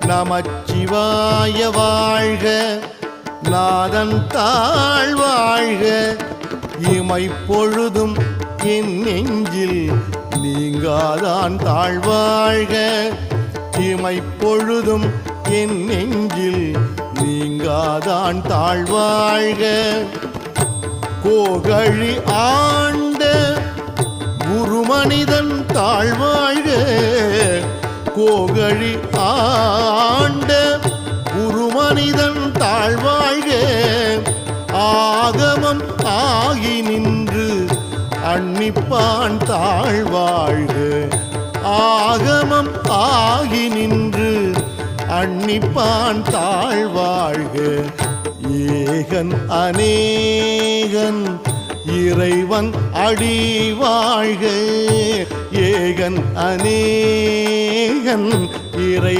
நமச்சிவாய வாழ்க, நாதன் தாழ் வாழ்க, இமைப்பொழுதும் என் நெஞ்சில் நீங்காதான் தாழ்வாழ்க, இமைப்பொழுதும் என் நெஞ்சில் நீங்காதான் தாழ்வாழ்க. கோகழி ஆண்ட குருமனிதன் தாழ்வாழ்க, கோகழி ஆண்ட குருமனிதன் தாழ்வாழ்க, ஆகமம் ஆகி நின்று அன்னிப்பான் தாழ்வாழ்க, ஆகமம் ஆகி நின்று அன்னிப்பான் தாழ்வாழ்க. ஏகன் அநேகன் இறைவன் அடி வாழ்க, ஏகன் அநேகன் இறை